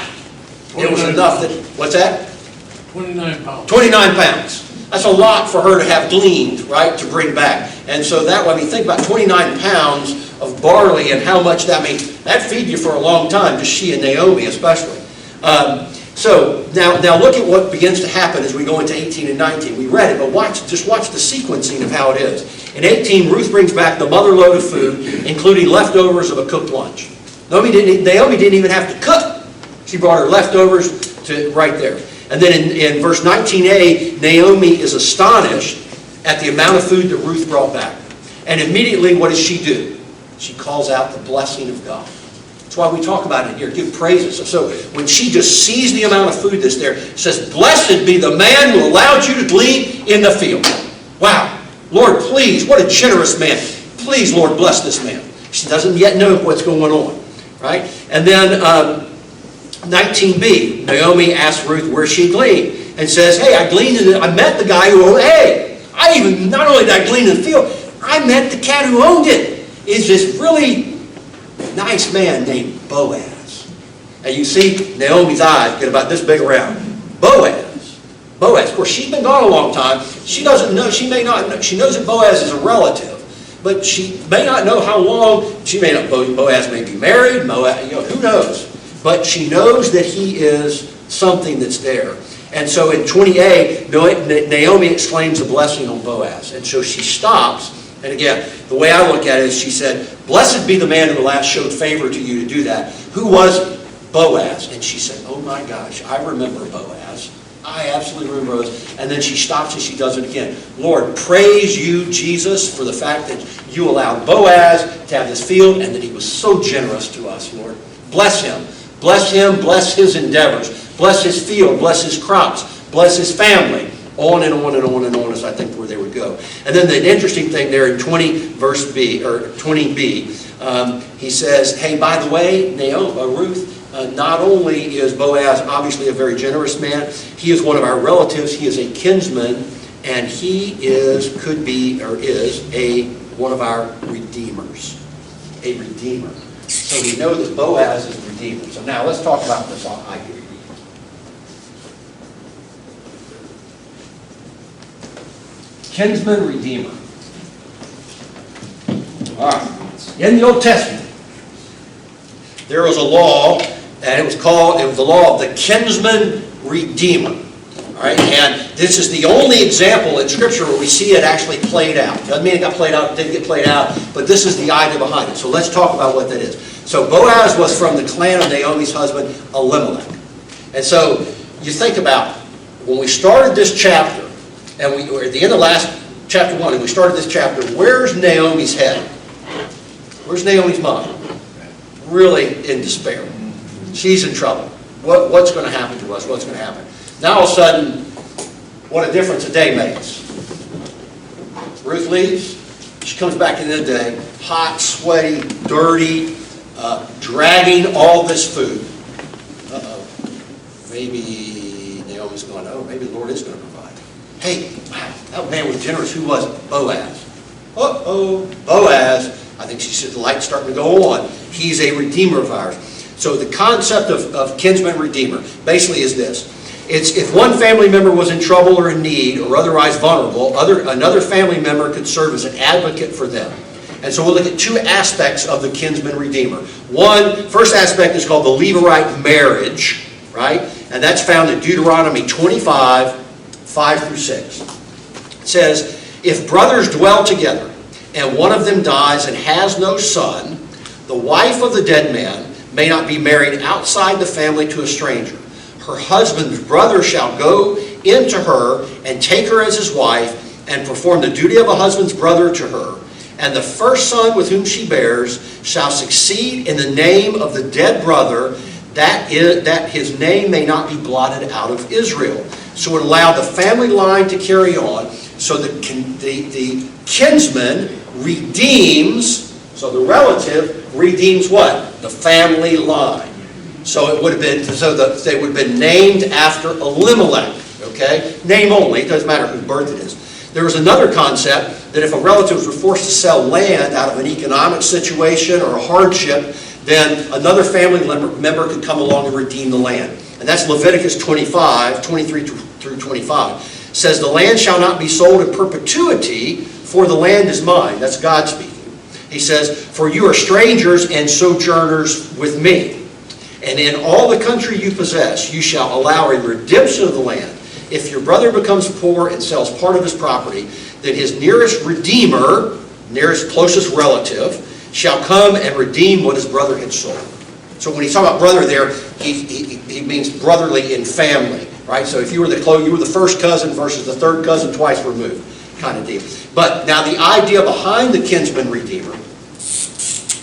It was enough that, what's that? 29 pounds. 29 pounds. That's a lot for her to have gleaned, right, to bring back. And so that, when we think about 29 pounds of barley and how much that means, that'd feed you for a long time, just she and Naomi especially. So now look at what begins to happen as we go into 18 and 19. We read it, but just watch the sequencing of how it is. In 18, Ruth brings back the mother load of food, including leftovers of a cooked lunch. Naomi didn't even have to cook. She brought her leftovers to right there. And then in verse 19a, Naomi is astonished at the amount of food that Ruth brought back. And immediately, what does she do? She calls out the blessing of God. That's why we talk about it here, give praises. So when she just sees the amount of food that's there, it says, blessed be the man who allowed you to glean in the field. Wow. Lord, please, what a generous man. Please, Lord, bless this man. She doesn't yet know what's going on, right? And then 19b, Naomi asks Ruth where she gleaned and says, hey, I met the guy who owned, not only did I glean in the field, I met the cat who owned it. Is this really nice man named Boaz. And you see Naomi's eyes get about this big around. Boaz. Of course, she's been gone a long time. She doesn't know, she knows that Boaz is a relative, but she may not know how long. She may not, Boaz may be married, who knows. But she knows that he is something that's there. And so in 20a, Naomi exclaims a blessing on Boaz. And so she stops. And again, the way I look at it is she said, blessed be the man who last showed favor to you to do that. Who was it? Boaz. And she said, oh my gosh, I remember Boaz. I absolutely remember Boaz. And then she stops and she does it again. Lord, praise you, Jesus, for the fact that you allowed Boaz to have this field and that he was so generous to us, Lord. Bless him. Bless him. Bless his endeavors. Bless his field. Bless his crops. Bless his family. On and on and on and on is I think where they would go. And then the interesting thing there in 20 verse B or 20b, he says, hey, by the way, Ruth, not only is Boaz obviously a very generous man, he is one of our relatives, he is a kinsman, and he is one of our redeemers. A redeemer. So we know that Boaz is a redeemer. So now let's talk about this idea. Kinsman, redeemer. All right. In the Old Testament, there was a law, and it was the law of the kinsman redeemer. All right, and this is the only example in Scripture where we see it actually played out. Doesn't mean it got played out, it didn't get played out, but this is the idea behind it. So let's talk about what that is. So Boaz was from the clan of Naomi's husband, Elimelech. And so you think about when we started this chapter, and we were at the end of last chapter 1, and we started this chapter, where's Naomi's head? Where's Naomi's mom? Really in despair. She's in trouble. What's going to happen to us? What's going to happen? Now all of a sudden, what a difference a day makes. Ruth leaves. She comes back in the day, hot, sweaty, dirty, dragging all this food. Uh-oh. Maybe Naomi's going, oh, maybe the Lord is going to provide. Hey, wow, that man was generous. Who was it? Boaz. Uh-oh, Boaz. I think she said the light's starting to go on. He's a redeemer of ours. So the concept of kinsman redeemer basically is this. It's if one family member was in trouble or in need or otherwise vulnerable, another family member could serve as an advocate for them. And so we'll look at two aspects of the kinsman redeemer. First aspect is called the Levirate marriage, right? And that's found in Deuteronomy 25, 5 through 6. It says, if brothers dwell together and one of them dies and has no son, the wife of the dead man may not be married outside the family to a stranger. Her husband's brother shall go into her and take her as his wife and perform the duty of a husband's brother to her. And the first son with whom she bears shall succeed in the name of the dead brother, that his name may not be blotted out of Israel. So it allowed the family line to carry on. So the kinsman redeems, so the relative redeems what? The family line. So it would have been, they would have been named after Elimelech. Okay? Name only, it doesn't matter whose birth it is. There was another concept that if a relative were forced to sell land out of an economic situation or a hardship, then another family member could come along and redeem the land. And that's Leviticus 25, 23 through 25. It says, the land shall not be sold in perpetuity, for the land is mine. That's God speaking. He says, for you are strangers and sojourners with me. And in all the country you possess, you shall allow a redemption of the land. If your brother becomes poor and sells part of his property, then his nearest redeemer, nearest closest relative, shall come and redeem what his brother had sold. So when he's talking about brother there, he means brotherly in family, right? So if you were the first cousin versus the third cousin twice removed, kind of deal. But now the idea behind the kinsman redeemer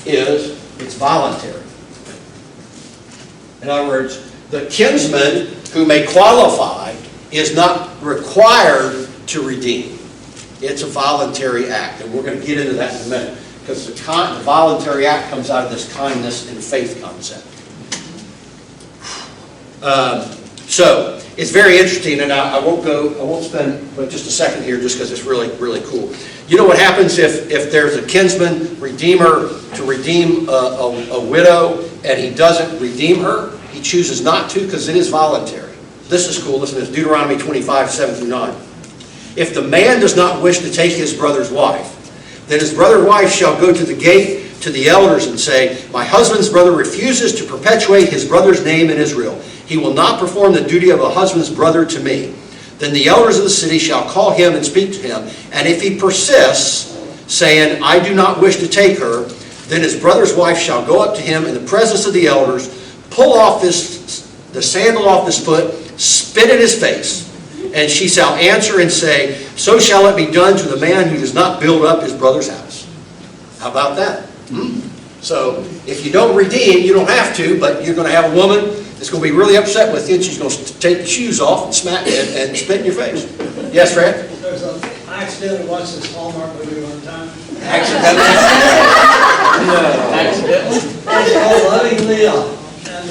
is it's voluntary. In other words, the kinsman who may qualify is not required to redeem. It's a voluntary act, and we're going to get into that in a minute, because the voluntary act comes out of this kindness and faith concept. So it's very interesting, and I won't spend but just a second here, just because it's really, really cool. You know what happens if there's a kinsman redeemer to redeem a widow, and he doesn't redeem her? He chooses not to, because it is voluntary. This is cool. Listen to this, Deuteronomy 25, 7 through 9. If the man does not wish to take his brother's wife, then his brother's wife shall go to the gate to the elders and say, my husband's brother refuses to perpetuate his brother's name in Israel. He will not perform the duty of a husband's brother to me. Then the elders of the city shall call him and speak to him. And if he persists, saying, I do not wish to take her, then his brother's wife shall go up to him in the presence of the elders, pull off the sandal off his foot, spit in his face, and she shall answer and say, so shall it be done to the man who does not build up his brother's house. How about that? So if you don't redeem, you don't have to, but you're going to have a woman that's going to be really upset with you, and she's going to take the shoes off and smack and spit in your face. Yes, Fred? I accidentally watched this Hallmark movie one time. Accidentally? No. Accidentally? It's called Loving Leah. And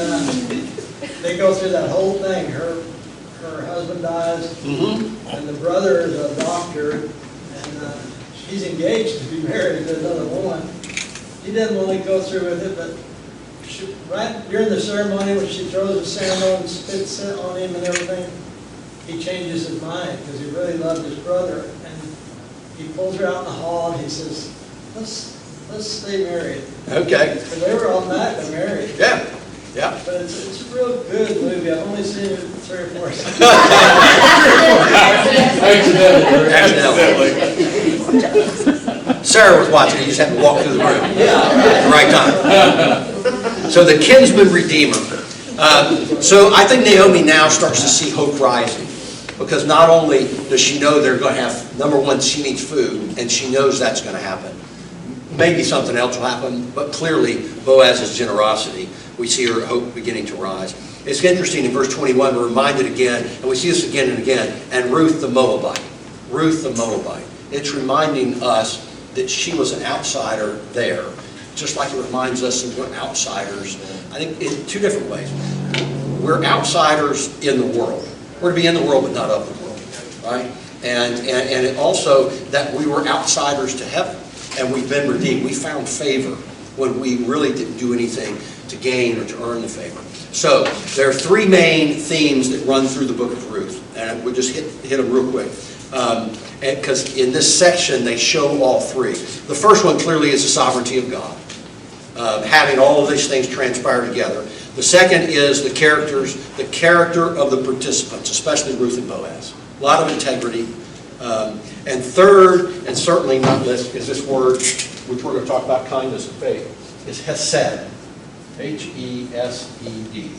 they go through that whole thing. Her husband dies, and the brother is a doctor, and she's engaged to be married to another woman. He doesn't want to go through with it, but right during the ceremony when she throws the sandal and spits it on him and everything, he changes his mind because he really loved his brother, and he pulls her out in the hall and he says, let's stay married. Okay. Because they were on that to married. Yeah. Yeah. But it's a real good movie. I've only seen it 3 or 4 times. Accidentally. Sarah was watching. You just had to walk through the room at the right time. So the kinsman redeemer. So I think Naomi now starts to see hope rising. Because not only does she know they're going to have, number one, she needs food, and she knows that's going to happen. Maybe something else will happen, but clearly Boaz's generosity, we see her hope beginning to rise. It's interesting in verse 21, we're reminded again, and we see this again and again, and Ruth the Moabite. Ruth the Moabite. It's reminding us that she was an outsider there, just like it reminds us that we're outsiders, I think, in two different ways. We're outsiders in the world. We're to be in the world, but not of the world, right? And it also that we were outsiders to heaven, and we've been redeemed. We found favor when we really didn't do anything to gain or to earn the favor. So there are three main themes that run through the book of Ruth, and we'll just hit them real quick. Because in this section they show all three. The first one clearly is the sovereignty of God, having all of these things transpire together. The second is the character of the participants, especially Ruth and Boaz. A lot of integrity. And third, and certainly not least, is this word, which we're going to talk about, kindness and faith, is hesed. H-E-S-E-D.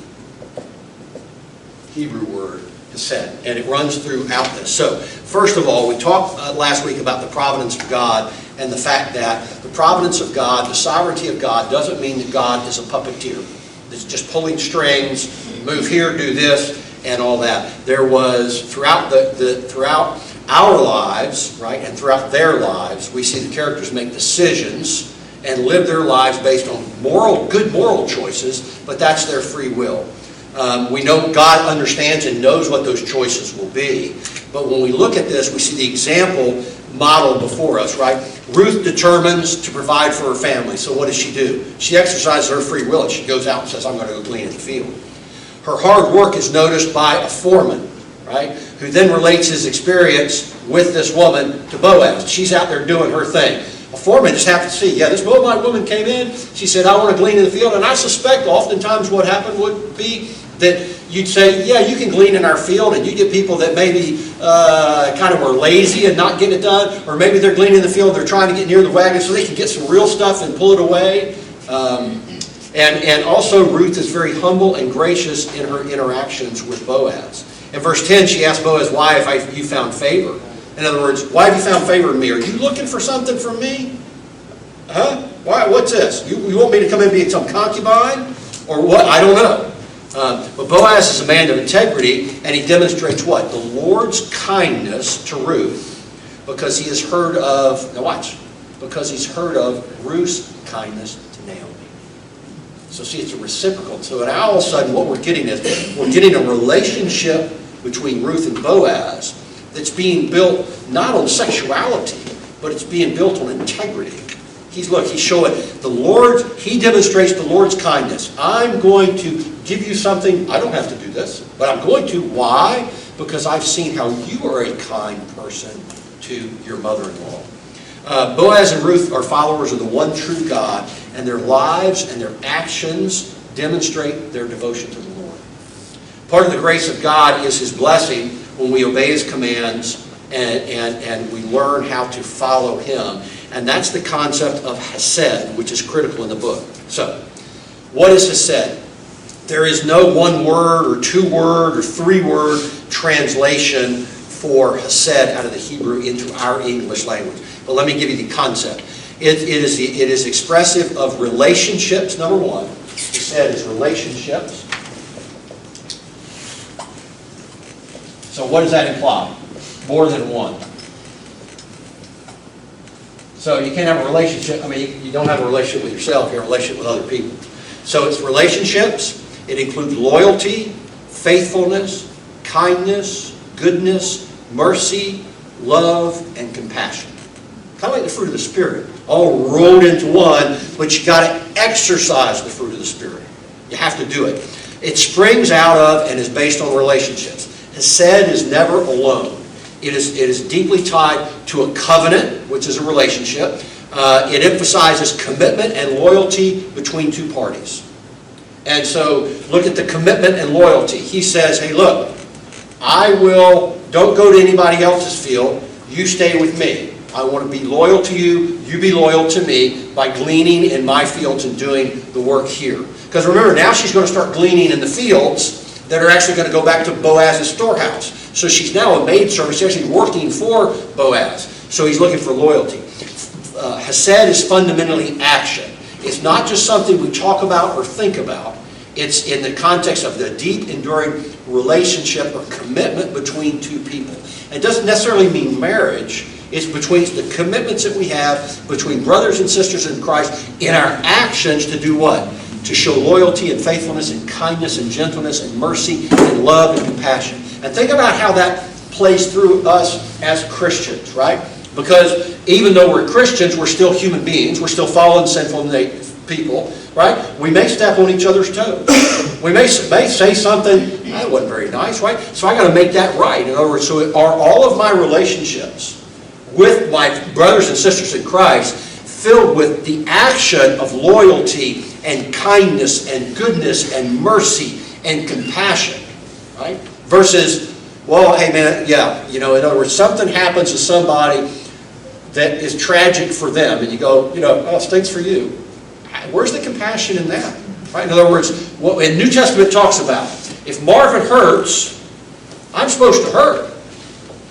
Hebrew word, hesed. And it runs throughout this. So, first of all, we talked last week about the providence of God and the fact that the providence of God, the sovereignty of God, doesn't mean that God is a puppeteer. It's just pulling strings, move here, do this, and all that. There was, throughout throughout our lives, right, and throughout their lives, we see the characters make decisions and live their lives based on good moral choices, but that's their free will. We know God understands and knows what those choices will be, but when we look at this, we see the example modeled before us, right? Ruth determines to provide for her family, so what does she do? She exercises her free will, and she goes out and says, I'm going to go glean in the field. Her hard work is noticed by a foreman, right, who then relates his experience with this woman to Boaz. She's out there doing her thing. A foreman just happened to see, yeah, this Moabite woman came in, she said, I want to glean in the field, and I suspect oftentimes what happened would be that you'd say, yeah, you can glean in our field, and you get people that maybe kind of were lazy and not getting it done, or maybe they're gleaning in the field, they're trying to get near the wagon so they can get some real stuff and pull it away. And also Ruth is very humble and gracious in her interactions with Boaz. In verse 10, she asked Boaz, why have you found favor? In other words, why have you found favor in me? Are you looking for something from me? Huh? Why? What's this? You want me to come in and be some concubine? Or what? I don't know. But Boaz is a man of integrity, and he demonstrates what? The Lord's kindness to Ruth, because he has heard of, now watch, because he's heard of Ruth's kindness to Naomi. So see, it's a reciprocal. So now all of a sudden what we're getting is, we're getting a relationship between Ruth and Boaz that's being built not on sexuality, but it's being built on integrity. He's showing the Lord, he demonstrates the Lord's kindness. I'm going to give you something, I don't have to do this, but I'm going to. Why? Because I've seen how you are a kind person to your mother-in-law. Boaz and Ruth are followers of the one true God, and their lives and their actions demonstrate their devotion to the Lord. Part of the grace of God is his blessing when we obey his commands and we learn how to follow him. And that's the concept of hesed, which is critical in the book. So, what is hesed? There is no one word or two word or three word translation for hesed out of the Hebrew into our English language. But let me give you the concept. It is expressive of relationships, number one. Hesed is relationships. So what does that imply? More than one. So you can't have a relationship, you don't have a relationship with yourself, you have a relationship with other people. So it's relationships, it includes loyalty, faithfulness, kindness, goodness, mercy, love, and compassion. Kind of like the fruit of the Spirit, all rolled into one, but you got to exercise the fruit of the Spirit. You have to do it. It springs out of and is based on relationships. Hesed is never alone. It is deeply tied to a covenant, which is a relationship. It emphasizes commitment and loyalty between two parties. And so, look at the commitment and loyalty. He says, hey, look, don't go to anybody else's field. You stay with me. I want to be loyal to you. You be loyal to me by gleaning in my fields and doing the work here. Because remember, now she's going to start gleaning in the fields that are actually going to go back to Boaz's storehouse. So she's now a maidservant. She's actually working for Boaz. So he's looking for loyalty. Hesed is fundamentally action. It's not just something we talk about or think about. It's in the context of the deep, enduring relationship or commitment between two people. It doesn't necessarily mean marriage. It's between the commitments that we have between brothers and sisters in Christ in our actions to do what? To show loyalty and faithfulness and kindness and gentleness and mercy and love and compassion. And think about how that plays through us as Christians, right? Because even though we're Christians, we're still human beings. We're still fallen, sinful people, right? We may step on each other's toes. We may say something, that wasn't very nice, right? So I got to make that right. In other words, so are all of my relationships with my brothers and sisters in Christ filled with the action of loyalty and kindness and goodness and mercy and compassion, right? Versus, well, hey man, yeah, in other words, something happens to somebody that is tragic for them, and you go, oh, it stinks for you. Where's the compassion in that? Right? In other words, what the New Testament talks about, if Marvin hurts, I'm supposed to hurt.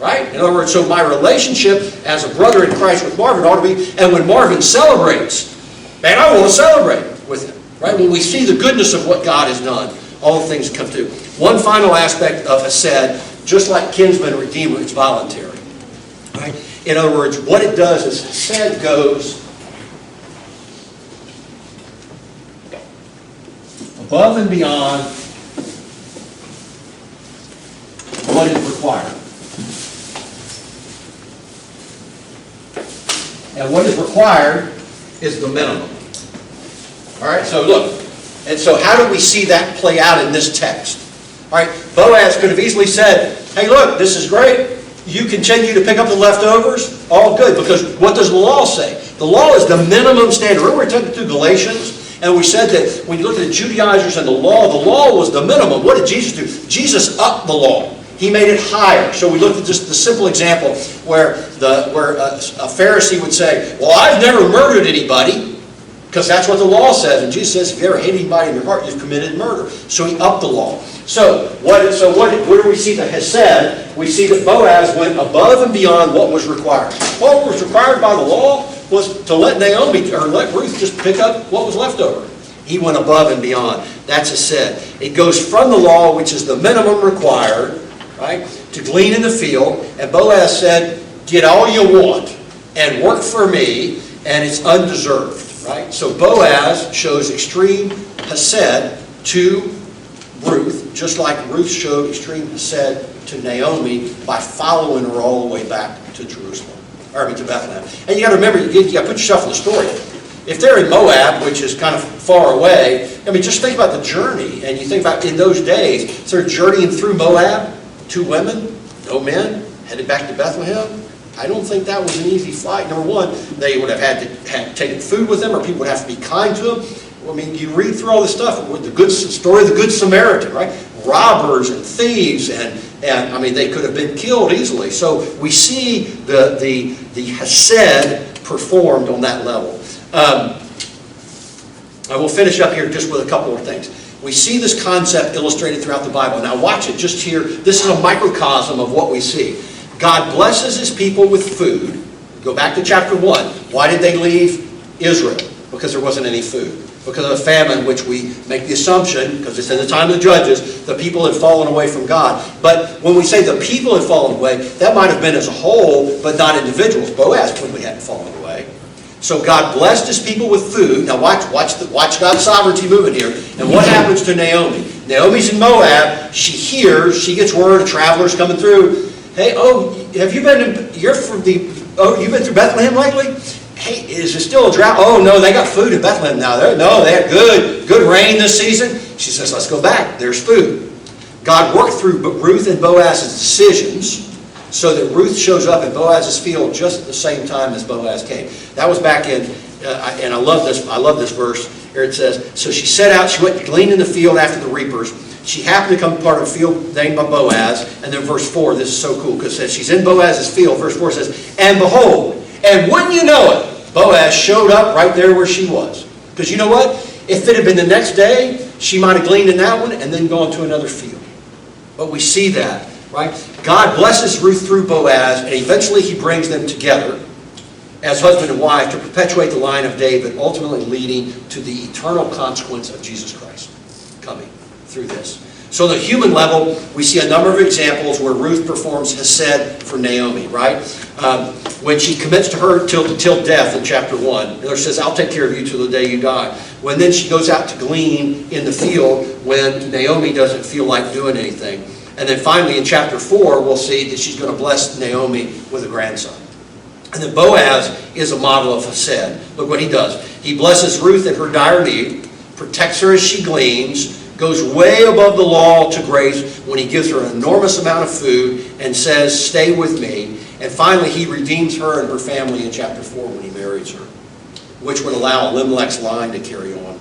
Right? In other words, so my relationship as a brother in Christ with Marvin ought to be, and when Marvin celebrates, man, I want to celebrate with him. Right? When we see the goodness of what God has done, all things come through. One final aspect of Hesed, just like kinsman and redeemer, it's voluntary. Right? In other words, what it does is Hesed goes above and beyond what is required. And what is required is the minimum. All right, so look. And so how do we see that play out in this text? All right, Boaz could have easily said, hey, look, this is great. You continue to pick up the leftovers. All good, because what does the law say? The law is the minimum standard. Remember we took it through Galatians? And we said that when you look at the Judaizers and the law was the minimum. What did Jesus do? Jesus upped the law. He made it higher. So we looked at just the simple example where a Pharisee would say, well, I've never murdered anybody, because that's what the law says. And Jesus says, if you ever hate anybody in your heart, you've committed murder. So he upped the law. So where do we see the Hesed? We see that Boaz went above and beyond what was required. What was required by the law was to let Naomi or let Ruth just pick up what was left over. He went above and beyond. That's Hesed. It goes from the law, which is the minimum required, right, to glean in the field. And Boaz said, get all you want and work for me, and it's undeserved. Right? So Boaz shows extreme Hesed to Ruth, just like Ruth showed extreme Hesed to Naomi by following her all the way back to Jerusalem, to Bethlehem. And you got to remember, you got to put yourself in the story. If they're in Moab, which is kind of far away, just think about the journey, and you think about in those days, so they're journeying through Moab, 2 women, no men, headed back to Bethlehem. I don't think that was an easy flight. Number one, they would have had to have taken food with them, or people would have to be kind to them. You read through all this stuff, with the good story of the Good Samaritan, right? Robbers and thieves, and they could have been killed easily. So we see the Hesed performed on that level. I will finish up here just with a couple of things. We see this concept illustrated throughout the Bible. Now watch it just here. This is a microcosm of what we see. God blesses His people with food. Go back to chapter 1. Why did they leave Israel? Because there wasn't any food. Because of a famine, which we make the assumption, because it's in the time of the Judges, the people had fallen away from God. But when we say the people had fallen away, that might have been as a whole, but not individuals. Boaz clearly hadn't fallen away. So God blessed His people with food. Now watch God's sovereignty moving here. And what happens to Naomi? Naomi's in Moab. She hears, she gets word, a traveler's coming through. Hey, you've been through Bethlehem lately? Hey, is there still a drought? Oh no, they got food in Bethlehem now. They had good rain this season. She says, let's go back. There's food. God worked through Ruth and Boaz's decisions so that Ruth shows up in Boaz's field just at the same time as Boaz came. That was back in, and I love this verse. Here it says, so she set out, she went to glean in the field after the reapers. She happened to come part of a field named by Boaz. And then verse 4, this is so cool, because it says she's in Boaz's field. Verse 4 says, and behold, and wouldn't you know it, Boaz showed up right there where she was. Because you know what? If it had been the next day, she might have gleaned in that one and then gone to another field. But we see that right? God blesses Ruth through Boaz, and eventually he brings them together as husband and wife to perpetuate the line of David, ultimately leading to the eternal consequence of Jesus Christ coming through this. So on the human level, we see a number of examples where Ruth performs hesed for Naomi, right? When she commits to her till death in chapter 1, it says, I'll take care of you till the day you die. When then she goes out to glean in the field when Naomi doesn't feel like doing anything. And then finally in chapter 4, we'll see that she's going to bless Naomi with a grandson. And then Boaz is a model of hesed. Look what he does. He blesses Ruth in her dire need, protects her as she gleans, goes way above the law to grace when he gives her an enormous amount of food and says, stay with me. And finally, he redeems her and her family in chapter 4 when he marries her, which would allow Elimelech's line to carry on.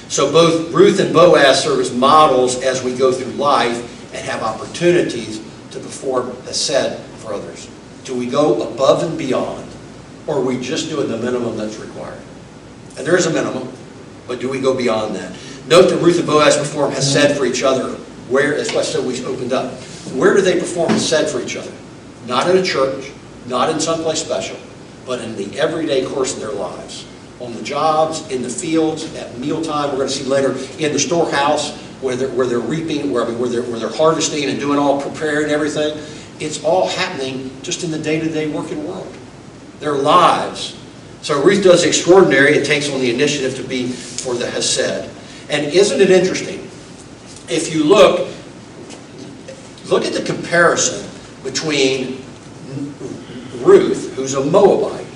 So both Ruth and Boaz serve as models as we go through life and have opportunities to perform hesed for others. Do we go above and beyond, or are we just doing the minimum that's required? And there is a minimum, but do we go beyond that? Note that Ruth and Boaz perform hesed for each other. Where, as I said, we opened up. Where do they perform hesed for each other? Not in a church, not in someplace special, but in the everyday course of their lives. On the jobs, in the fields, at mealtime. We're going to see later in the storehouse where they're reaping, where they're harvesting and doing all, preparing everything. It's all happening just in the day-to-day working world. Their lives. So Ruth does the extraordinary and takes on the initiative to be for the hesed. And isn't it interesting? If you look at the comparison between Ruth, who's a Moabite,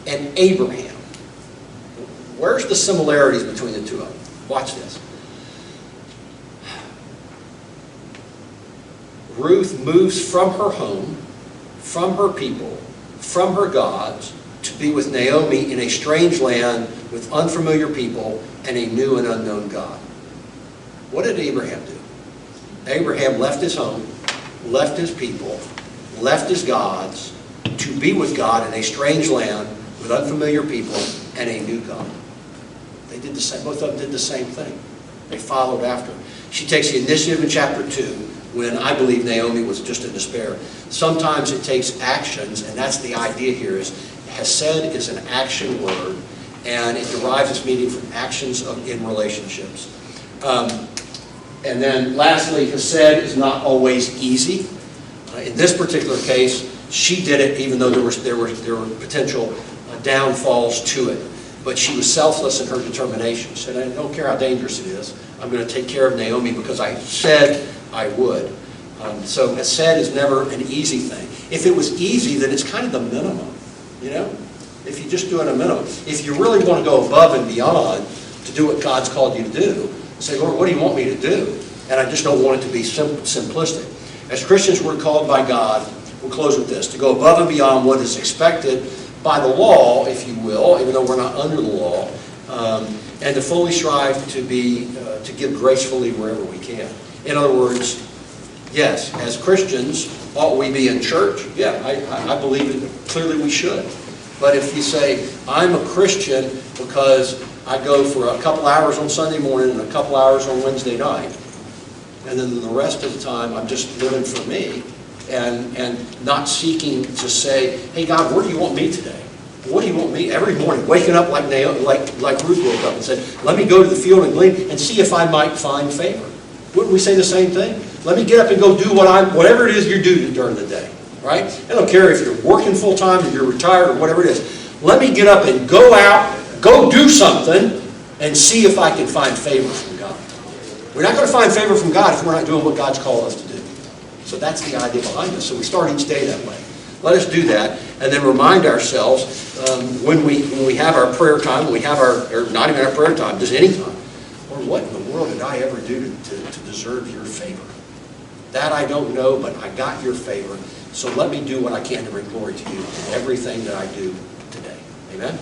and Abraham. Where's the similarities between the two of them? Watch this. Ruth moves from her home, from her people, from her gods, to be with Naomi in a strange land with unfamiliar people and a new and unknown God. What did Abraham do? Abraham left his home, left his people, left his gods to be with God in a strange land with unfamiliar people and a new God. They did the same. Both of them did the same thing. They followed after. She takes the initiative in chapter 2 when I believe Naomi was just in despair. Sometimes it takes actions, and that's the idea here, is hesed is an action word, and it derives its meaning from actions in relationships. And then lastly, hesed is not always easy. In this particular case, she did it even though there were potential downfalls to it. But she was selfless in her determination. She said, I don't care how dangerous it is. I'm going to take care of Naomi because I said I would. So hesed is never an easy thing. If it was easy, then it's kind of the minimum. You know? If you just do it a minimum. If you really want to go above and beyond to do what God's called you to do, say, Lord, what do you want me to do? And I just don't want it to be simplistic. As Christians, we're called by God, we'll close with this, to go above and beyond what is expected by the law, if you will, even though we're not under the law, and to fully strive to give gracefully wherever we can. In other words, yes, as Christians, ought we be in church? Yeah, I believe it. Clearly we should. But if you say, I'm a Christian because I go for a couple hours on Sunday morning and a couple hours on Wednesday night, and then the rest of the time I'm just living for me, and not seeking to say, hey God, where do you want me today? What do you want me? Every morning, waking up like Ruth woke up and said, let me go to the field and glean and see if I might find favor. Wouldn't we say the same thing? Let me get up and go do whatever it is you do during the day, right? I don't care if you're working full time or you're retired or whatever it is. Let me get up and go out, go do something, and see if I can find favor from God. We're not going to find favor from God if we're not doing what God's called us to do. So that's the idea behind this. So we start each day that way. Let us do that, and then remind ourselves when we have our prayer time, when we have or not even our prayer time, just any time, Lord, what in the world did I ever do to deserve your favor? That I don't know, but I got your favor, so let me do what I can to bring glory to you in everything that I do today. Amen?